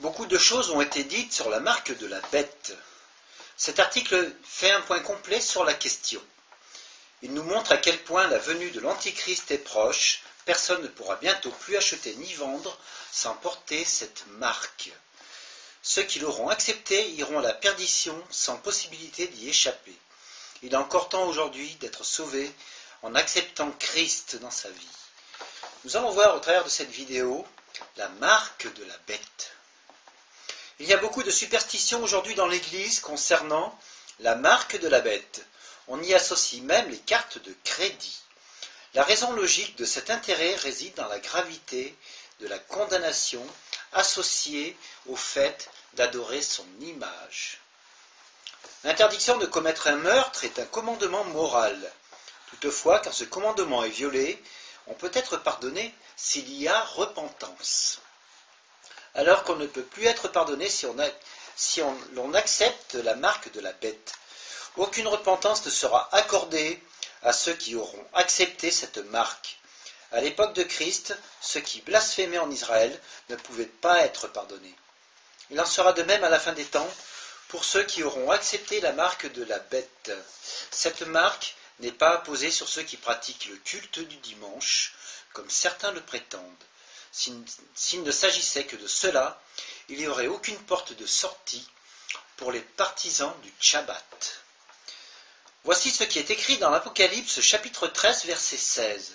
Beaucoup de choses ont été dites sur la marque de la bête. Cet article fait un point complet sur la question. Il nous montre à quel point la venue de l'Antichrist est proche. Personne ne pourra bientôt plus acheter ni vendre sans porter cette marque. Ceux qui l'auront acceptée iront à la perdition sans possibilité d'y échapper. Il est encore temps aujourd'hui d'être sauvé en acceptant Christ dans sa vie. Nous allons voir au travers de cette vidéo la marque de la bête. Il y a beaucoup de superstitions aujourd'hui dans l'Église concernant la marque de la bête. On y associe même les cartes de crédit. La raison logique de cet intérêt réside dans la gravité de la condamnation associée au fait d'adorer son image. L'interdiction de commettre un meurtre est un commandement moral. Toutefois, quand ce commandement est violé, on peut être pardonné s'il y a repentance. Alors qu'on ne peut plus être pardonné si l'on accepte la marque de la bête. Aucune repentance ne sera accordée à ceux qui auront accepté cette marque. À l'époque de Christ, ceux qui blasphémaient en Israël ne pouvaient pas être pardonnés. Il en sera de même à la fin des temps pour ceux qui auront accepté la marque de la bête. Cette marque n'est pas apposée sur ceux qui pratiquent le culte du dimanche, comme certains le prétendent. S'il ne s'agissait que de cela, il n'y aurait aucune porte de sortie pour les partisans du Shabbat. Voici ce qui est écrit dans l'Apocalypse chapitre 13 verset 16.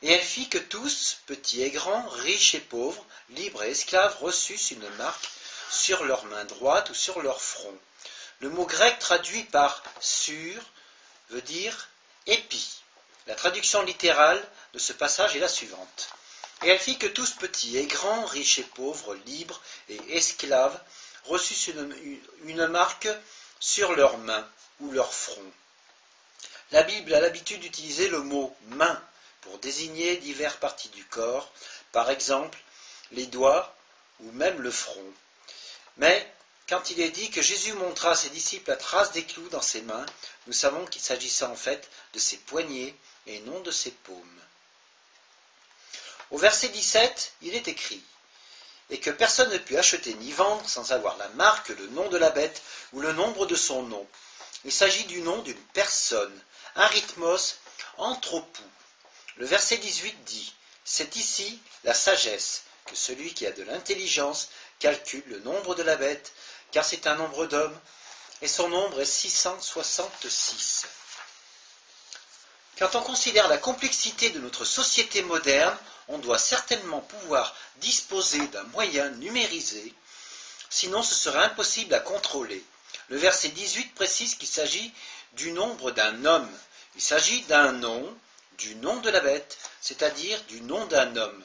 Et elle fit que tous, petits et grands, riches et pauvres, libres et esclaves, reçussent une marque sur leur main droite ou sur leur front. Le mot grec traduit par « sur » veut dire « épi ». La traduction littérale de ce passage est la suivante. Et elle fit que tous, petits et grands, riches et pauvres, libres et esclaves, reçussent une marque sur leurs mains ou leur front. La Bible a l'habitude d'utiliser le mot « main » pour désigner diverses parties du corps, par exemple les doigts ou même le front. Mais quand il est dit que Jésus montra à ses disciples la trace des clous dans ses mains, nous savons qu'il s'agissait en fait de ses poignets et non de ses paumes. Au verset 17, il est écrit « Et que personne ne put acheter ni vendre sans avoir la marque, le nom de la bête ou le nombre de son nom. » Il s'agit du nom d'une personne, arithmos anthropou. Le verset 18 dit « C'est ici la sagesse, que celui qui a de l'intelligence calcule le nombre de la bête, car c'est un nombre d'hommes, et son nombre est 666. » Quand on considère la complexité de notre société moderne, on doit certainement pouvoir disposer d'un moyen numérisé, sinon ce serait impossible à contrôler. Le verset 18 précise qu'il s'agit du nombre d'un homme. Il s'agit d'un nom, du nom de la bête, c'est-à-dire du nom d'un homme.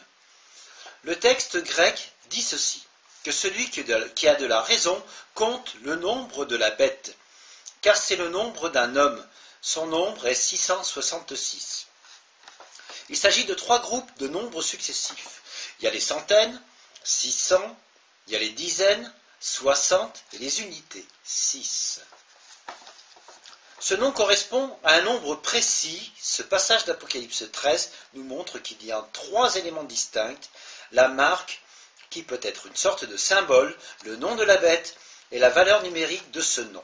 Le texte grec dit ceci, que celui qui a de la raison compte le nombre de la bête, car c'est le nombre d'un homme. Son nombre est 666. Il s'agit de 3 groupes de nombres successifs. Il y a les centaines, 600, il y a les dizaines, 60 et les unités, 6. Ce nom correspond à un nombre précis. Ce passage d'Apocalypse 13 nous montre qu'il y a 3 éléments distincts. La marque, qui peut être une sorte de symbole, le nom de la bête et la valeur numérique de ce nom.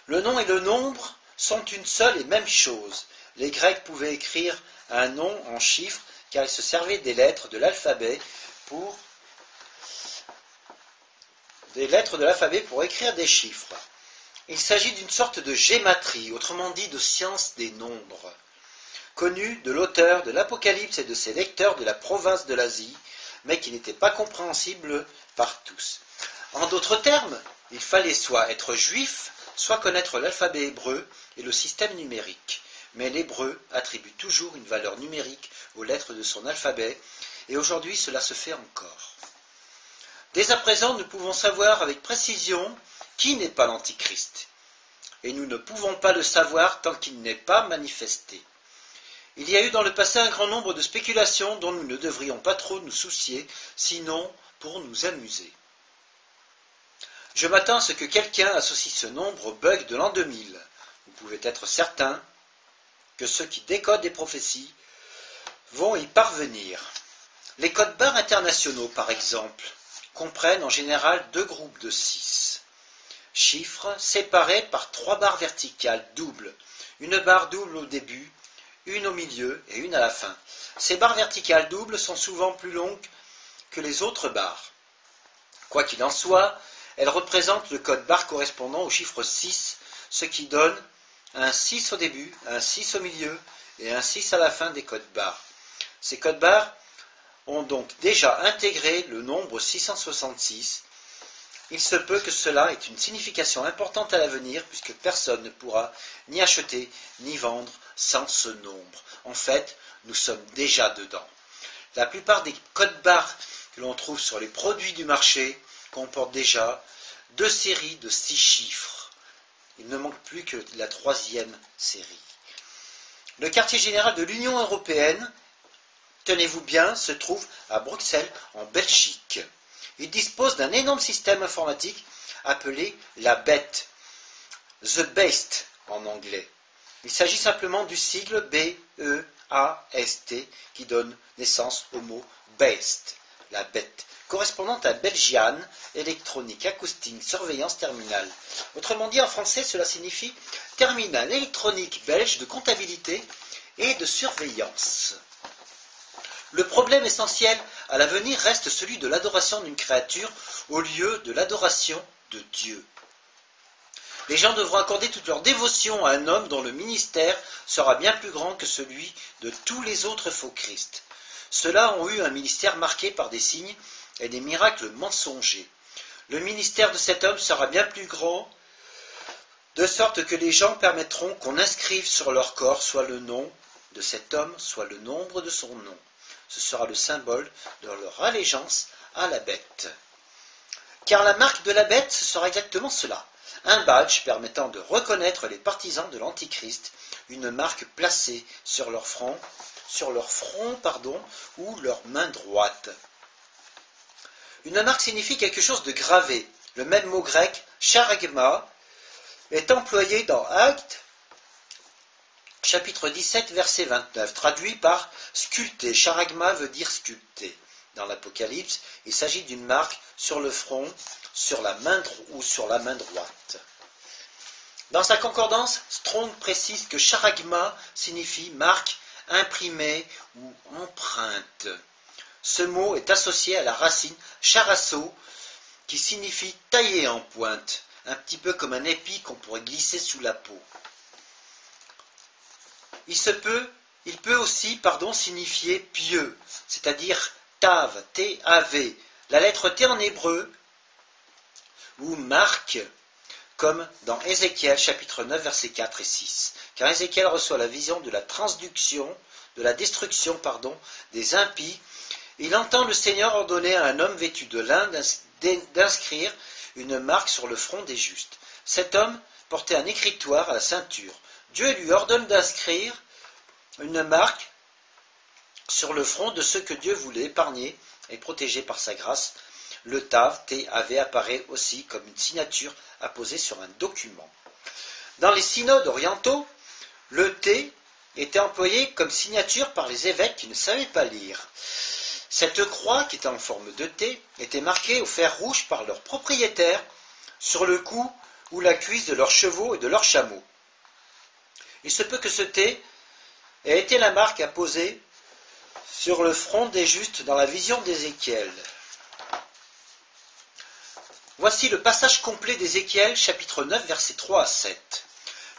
Le nom et le nombre sont une seule et même chose. Les Grecs pouvaient écrire un nom en chiffres car ils se servaient des lettres de l'alphabet pour écrire des chiffres. Il s'agit d'une sorte de gématrie, autrement dit de science des nombres, connue de l'auteur de l'Apocalypse et de ses lecteurs de la province de l'Asie, mais qui n'était pas compréhensible par tous. En d'autres termes, il fallait soit être juif, soit connaître l'alphabet hébreu et le système numérique. Mais l'hébreu attribue toujours une valeur numérique aux lettres de son alphabet, et aujourd'hui cela se fait encore. Dès à présent, nous pouvons savoir avec précision qui n'est pas l'Antichrist, et nous ne pouvons pas le savoir tant qu'il n'est pas manifesté. Il y a eu dans le passé un grand nombre de spéculations dont nous ne devrions pas trop nous soucier, sinon pour nous amuser. Je m'attends à ce que quelqu'un associe ce nombre au bug de l'an 2000. Vous pouvez être certain que ceux qui décodent des prophéties vont y parvenir. Les codes barres internationaux, par exemple, comprennent en général 2 groupes de 6 chiffres séparés par 3 barres verticales doubles, une barre double au début, une au milieu et une à la fin. Ces barres verticales doubles sont souvent plus longues que les autres barres. Quoi qu'il en soit, elles représentent le code barre correspondant au chiffre 6, ce qui donne un 6 au début, un 6 au milieu et un 6 à la fin des codes barres. Ces codes barres ont donc déjà intégré le nombre 666. Il se peut que cela ait une signification importante à l'avenir, puisque personne ne pourra ni acheter ni vendre sans ce nombre. En fait, nous sommes déjà dedans. La plupart des codes barres que l'on trouve sur les produits du marché comportent déjà 2 séries de 6 chiffres. Il ne manque plus que la 3e série. Le quartier général de l'Union européenne, tenez-vous bien, se trouve à Bruxelles, en Belgique. Il dispose d'un énorme système informatique appelé la BEST, The BEST en anglais. Il s'agit simplement du sigle B-E-A-S-T qui donne naissance au mot BEST, la BEST, correspondant à Belgian, électronique, acoustique, surveillance terminale. Autrement dit, en français, cela signifie terminal électronique belge de comptabilité et de surveillance. Le problème essentiel à l'avenir reste celui de l'adoration d'une créature au lieu de l'adoration de Dieu. Les gens devront accorder toute leur dévotion à un homme dont le ministère sera bien plus grand que celui de tous les autres faux Christ. Ceux-là ont eu un ministère marqué par des signes et des miracles mensongers. Le ministère de cet homme sera bien plus grand, de sorte que les gens permettront qu'on inscrive sur leur corps soit le nom de cet homme, soit le nombre de son nom. Ce sera le symbole de leur allégeance à la bête. Car la marque de la bête, ce sera exactement cela. Un badge permettant de reconnaître les partisans de l'Antichrist, une marque placée sur leur front, ou leur main droite. Une marque signifie quelque chose de gravé. Le même mot grec, charagma, est employé dans Actes, chapitre 17, verset 29, traduit par sculpté. Charagma veut dire sculpté. Dans l'Apocalypse, il s'agit d'une marque sur le front, sur la main droite. Dans sa concordance, Strong précise que charagma signifie marque, imprimée ou empreinte. Ce mot est associé à la racine charasso, qui signifie tailler en pointe, un petit peu comme un épi qu'on pourrait glisser sous la peau. Il peut aussi signifier pieux, c'est-à-dire tav, T-A-V, la lettre T en hébreu, ou marque, comme dans Ézéchiel chapitre 9 versets 4 et 6. Car Ézéchiel reçoit la vision de la destruction des impies. Il entend le Seigneur ordonner à un homme vêtu de lin d'inscrire une marque sur le front des justes. Cet homme portait un écritoire à la ceinture. Dieu lui ordonne d'inscrire une marque sur le front de ceux que Dieu voulait épargner et protéger par sa grâce. Le TAV, T-A-V, apparaît aussi comme une signature apposée sur un document. Dans les synodes orientaux, le T était employé comme signature par les évêques qui ne savaient pas lire. Cette croix, qui était en forme de T, était marquée au fer rouge par leurs propriétaires sur le cou ou la cuisse de leurs chevaux et de leurs chameaux. Il se peut que ce T ait été la marque apposée sur le front des justes dans la vision d'Ézéchiel. Voici le passage complet d'Ézéchiel, chapitre 9, versets 3 à 7.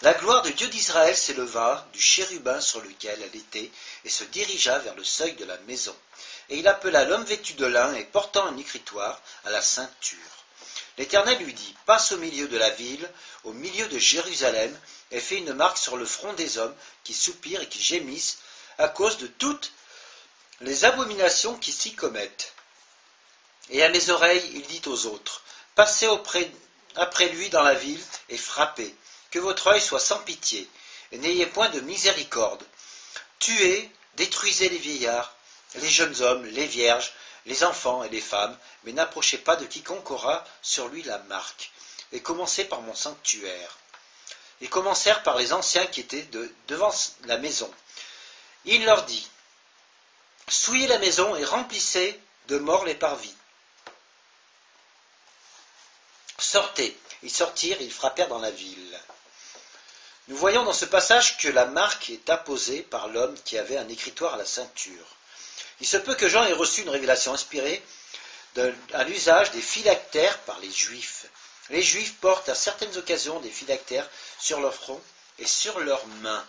La gloire du Dieu d'Israël s'éleva du chérubin sur lequel elle était et se dirigea vers le seuil de la maison. Et il appela l'homme vêtu de lin et portant un écritoire à la ceinture. L'Éternel lui dit, passe au milieu de la ville, au milieu de Jérusalem, et fais une marque sur le front des hommes qui soupirent et qui gémissent à cause de toutes les abominations qui s'y commettent. Et à mes oreilles, il dit aux autres, passez après lui dans la ville et frappez, que votre œil soit sans pitié, et n'ayez point de miséricorde. Tuez, détruisez les vieillards, les jeunes hommes, les vierges, les enfants et les femmes, mais n'approchez pas de quiconque aura sur lui la marque, et commencez par mon sanctuaire. Ils commencèrent par les anciens qui étaient devant la maison. Il leur dit, souillez la maison et remplissez de morts les parvis. Sortez. Ils sortirent, ils frappèrent dans la ville. Nous voyons dans ce passage que la marque est apposée par l'homme qui avait un écritoire à la ceinture. Il se peut que Jean ait reçu une révélation inspirée à l'usage des phylactères par les Juifs. Les Juifs portent à certaines occasions des phylactères sur leur front et sur leurs mains.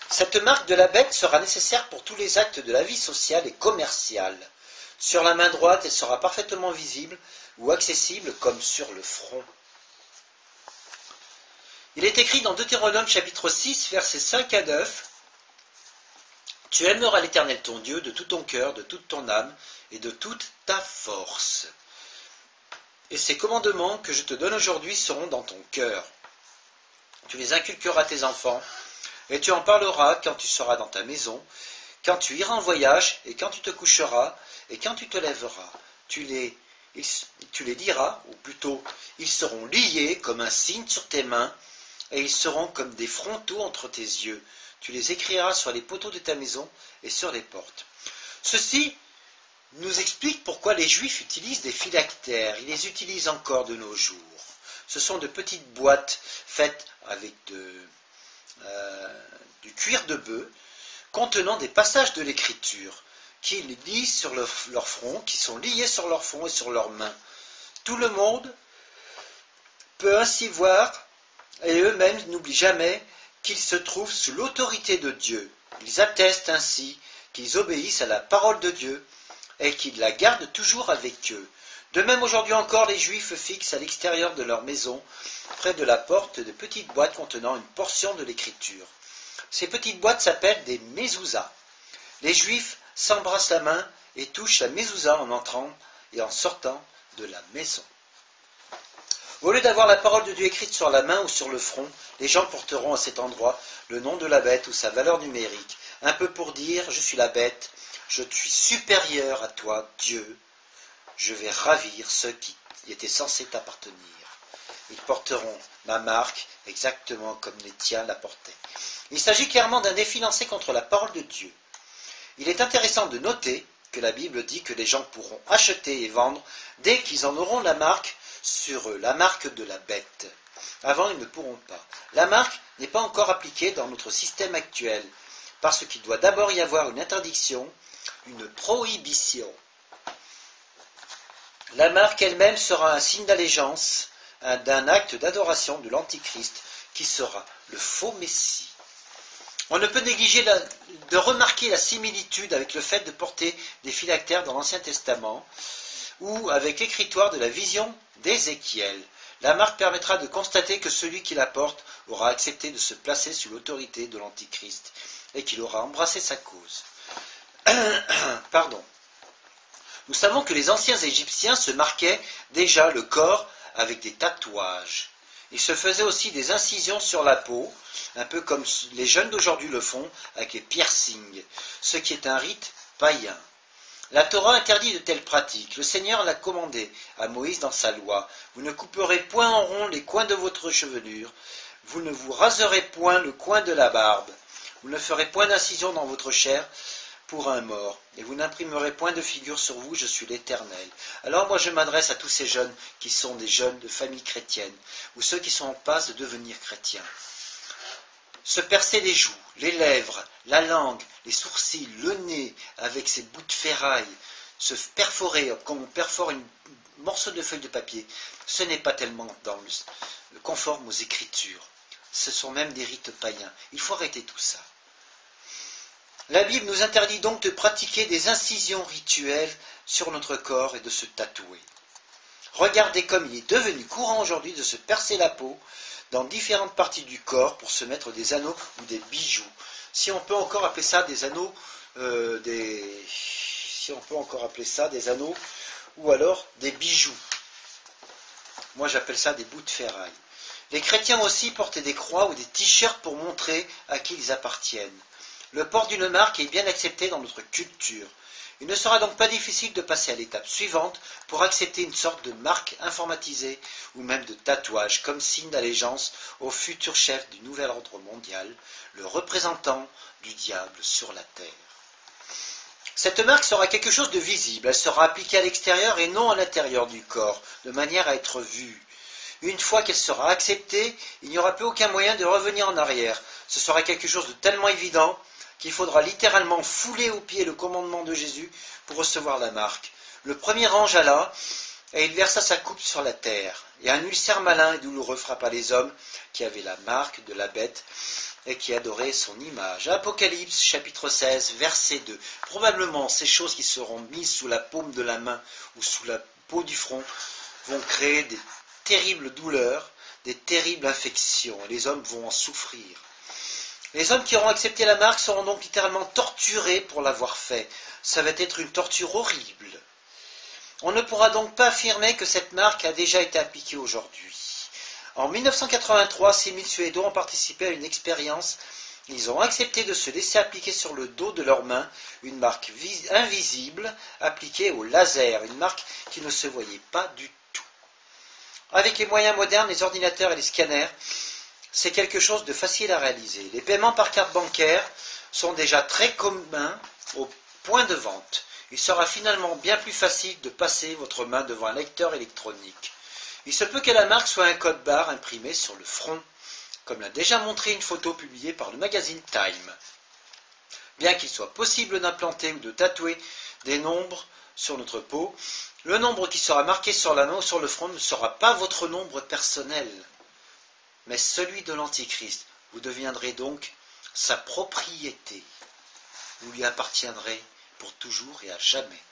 Cette marque de la bête sera nécessaire pour tous les actes de la vie sociale et commerciale. Sur la main droite, elle sera parfaitement visible ou accessible comme sur le front. Il est écrit dans Deutéronome chapitre 6, versets 5 à 9, « Tu aimeras l'Éternel ton Dieu de tout ton cœur, de toute ton âme et de toute ta force. Et ces commandements que je te donne aujourd'hui seront dans ton cœur. Tu les inculqueras à tes enfants, et tu en parleras quand tu seras dans ta maison, quand tu iras en voyage, et quand tu te coucheras, et quand tu te lèveras. Tu les diras, ou plutôt, ils seront liés comme un signe sur tes mains, et ils seront comme des frontaux entre tes yeux. Tu les écriras sur les poteaux de ta maison et sur les portes. » Ceci nous explique pourquoi les Juifs utilisent des phylactères. Ils les utilisent encore de nos jours. Ce sont de petites boîtes faites avec du cuir de bœuf contenant des passages de l'Écriture qui lisent sur leur front, qui sont liés sur leur front et sur leurs mains. Tout le monde peut ainsi voir, et eux-mêmes n'oublient jamais qu'ils se trouvent sous l'autorité de Dieu. Ils attestent ainsi qu'ils obéissent à la parole de Dieu et qu'ils la gardent toujours avec eux. De même, aujourd'hui encore, les Juifs fixent à l'extérieur de leur maison, près de la porte, de petites boîtes contenant une portion de l'Écriture. Ces petites boîtes s'appellent des mezuzahs. Les Juifs s'embrassent la main et touchent la mezuzah en entrant et en sortant de la maison. Au lieu d'avoir la parole de Dieu écrite sur la main ou sur le front, les gens porteront à cet endroit le nom de la bête ou sa valeur numérique, un peu pour dire « Je suis la bête, je suis supérieur à toi, Dieu, je vais ravir ceux qui étaient censés t'appartenir. » Ils porteront ma marque exactement comme les tiens la portaient. Il s'agit clairement d'un défi lancé contre la parole de Dieu. Il est intéressant de noter que la Bible dit que les gens pourront acheter et vendre dès qu'ils en auront la marque sur eux, la marque de la bête. Avant, ils ne pourront pas. La marque n'est pas encore appliquée dans notre système actuel, parce qu'il doit d'abord y avoir une interdiction, une prohibition. La marque elle-même sera un signe d'allégeance, d'un acte d'adoration de l'Antichrist, qui sera le faux Messie. On ne peut négliger de remarquer la similitude avec le fait de porter des phylactères dans l'Ancien Testament, ou avec l'écritoire de la vision d'Ézéchiel. La marque permettra de constater que celui qui la porte aura accepté de se placer sous l'autorité de l'Antichrist et qu'il aura embrassé sa cause. Pardon. Nous savons que les anciens Égyptiens se marquaient déjà le corps avec des tatouages. Ils se faisaient aussi des incisions sur la peau, un peu comme les jeunes d'aujourd'hui le font avec les piercings, ce qui est un rite païen. La Torah interdit de telles pratiques. Le Seigneur l'a commandé à Moïse dans sa loi. Vous ne couperez point en rond les coins de votre chevelure. Vous ne vous raserez point le coin de la barbe. Vous ne ferez point d'incision dans votre chair pour un mort. Et vous n'imprimerez point de figure sur vous. Je suis l'Éternel. Alors moi je m'adresse à tous ces jeunes qui sont des jeunes de famille chrétienne ou ceux qui sont en passe de devenir chrétiens. Se percer les joues, les lèvres, la langue, les sourcils, le nez avec ses bouts de ferraille, se perforer comme on perfore un morceau de feuille de papier, ce n'est pas tellement conforme aux Écritures. Ce sont même des rites païens. Il faut arrêter tout ça. La Bible nous interdit donc de pratiquer des incisions rituelles sur notre corps et de se tatouer. Regardez comme il est devenu courant aujourd'hui de se percer la peau dans différentes parties du corps pour se mettre des anneaux ou des bijoux. Si on peut encore appeler ça des anneaux, des anneaux ou alors des bijoux. Moi j'appelle ça des bouts de ferraille. Les chrétiens aussi portent des croix ou des t-shirts pour montrer à qui ils appartiennent. Le port d'une marque est bien accepté dans notre culture. Il ne sera donc pas difficile de passer à l'étape suivante pour accepter une sorte de marque informatisée ou même de tatouage comme signe d'allégeance au futur chef du nouvel ordre mondial, le représentant du diable sur la terre. Cette marque sera quelque chose de visible, elle sera appliquée à l'extérieur et non à l'intérieur du corps, de manière à être vue. Une fois qu'elle sera acceptée, il n'y aura plus aucun moyen de revenir en arrière. Ce sera quelque chose de tellement évident qu'il faudra littéralement fouler aux pieds le commandement de Jésus pour recevoir la marque. Le premier ange alla, et il versa sa coupe sur la terre. Et un ulcère malin et douloureux frappa les hommes qui avaient la marque de la bête et qui adoraient son image. Apocalypse chapitre 16, verset 2. Probablement ces choses qui seront mises sous la paume de la main ou sous la peau du front vont créer des terribles douleurs, des terribles infections, et les hommes vont en souffrir. Les hommes qui auront accepté la marque seront donc littéralement torturés pour l'avoir fait. Ça va être une torture horrible. On ne pourra donc pas affirmer que cette marque a déjà été appliquée aujourd'hui. En 1983, 6000 Suédois ont participé à une expérience. Ils ont accepté de se laisser appliquer sur le dos de leurs mains une marque invisible appliquée au laser, une marque qui ne se voyait pas du tout. Avec les moyens modernes, les ordinateurs et les scanners, c'est quelque chose de facile à réaliser. Les paiements par carte bancaire sont déjà très communs au point de vente. Il sera finalement bien plus facile de passer votre main devant un lecteur électronique. Il se peut que la marque soit un code barre imprimé sur le front, comme l'a déjà montré une photo publiée par le magazine Time. Bien qu'il soit possible d'implanter ou de tatouer des nombres sur notre peau, le nombre qui sera marqué sur la main ou sur le front ne sera pas votre nombre personnel, mais celui de l'Antichrist. Vous deviendrez donc sa propriété. Vous lui appartiendrez pour toujours et à jamais.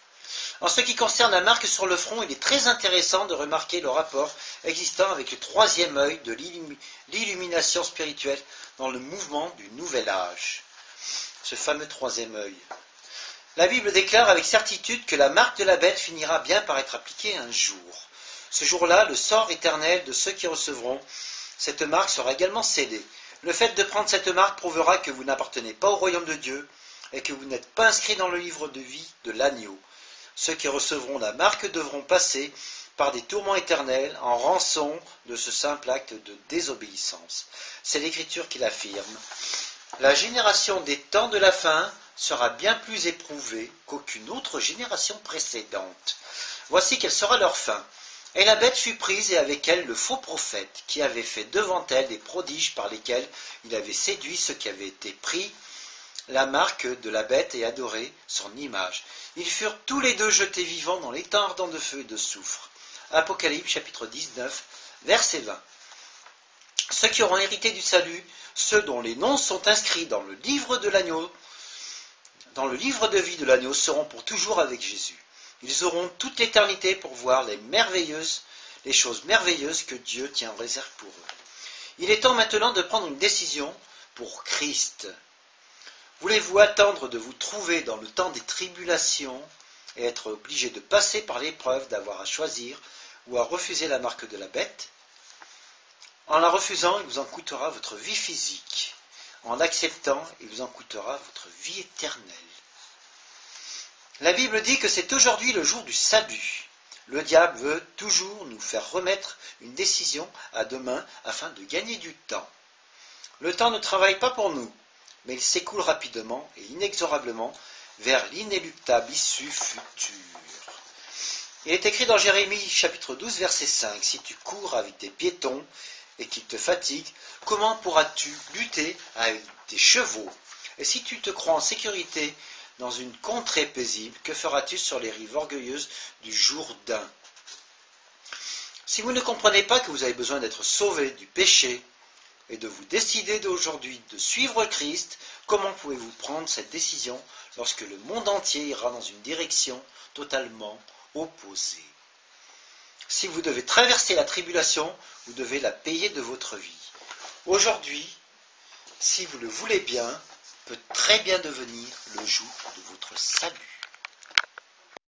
En ce qui concerne la marque sur le front, il est très intéressant de remarquer le rapport existant avec le troisième œil de l'illumination spirituelle dans le mouvement du nouvel âge. Ce fameux troisième œil. La Bible déclare avec certitude que la marque de la bête finira bien par être appliquée un jour. Ce jour-là, le sort éternel de ceux qui recevront cette marque sera également scellé. Le fait de prendre cette marque prouvera que vous n'appartenez pas au royaume de Dieu et que vous n'êtes pas inscrit dans le livre de vie de l'agneau. Ceux qui recevront la marque devront passer par des tourments éternels en rançon de ce simple acte de désobéissance. C'est l'Écriture qui l'affirme. La génération des temps de la fin sera bien plus éprouvée qu'aucune autre génération précédente. Voici quelle sera leur fin. Et la bête fut prise, et avec elle le faux prophète, qui avait fait devant elle des prodiges par lesquels il avait séduit ceux qui avaient été pris la marque de la bête et adoré son image. Ils furent tous les deux jetés vivants dans l'étang ardent de feu et de soufre. Apocalypse chapitre 19, verset 20. Ceux qui auront hérité du salut, ceux dont les noms sont inscrits dans le livre de l'agneau, dans le livre de vie de l'agneau, seront pour toujours avec Jésus. Ils auront toute l'éternité pour voir les choses merveilleuses que Dieu tient en réserve pour eux. Il est temps maintenant de prendre une décision pour Christ. Voulez-vous attendre de vous trouver dans le temps des tribulations et être obligé de passer par l'épreuve d'avoir à choisir ou à refuser la marque de la bête? En la refusant, il vous en coûtera votre vie physique. En l'acceptant, il vous en coûtera votre vie éternelle. La Bible dit que c'est aujourd'hui le jour du salut. Le diable veut toujours nous faire remettre une décision à demain afin de gagner du temps. Le temps ne travaille pas pour nous, mais il s'écoule rapidement et inexorablement vers l'inéluctable issue future. Il est écrit dans Jérémie chapitre 12 verset 5, « Si tu cours avec des piétons et qu'ils te fatiguent, comment pourras-tu lutter avec des chevaux? Et si tu te crois en sécurité dans une contrée paisible, que feras-tu sur les rives orgueilleuses du Jourdain? » Si vous ne comprenez pas que vous avez besoin d'être sauvé du péché et de vous décider d'aujourd'hui de suivre Christ, comment pouvez-vous prendre cette décision lorsque le monde entier ira dans une direction totalement opposée? Si vous devez traverser la tribulation, vous devez la payer de votre vie. Aujourd'hui, si vous le voulez bien, peut très bien devenir le jour de votre salut.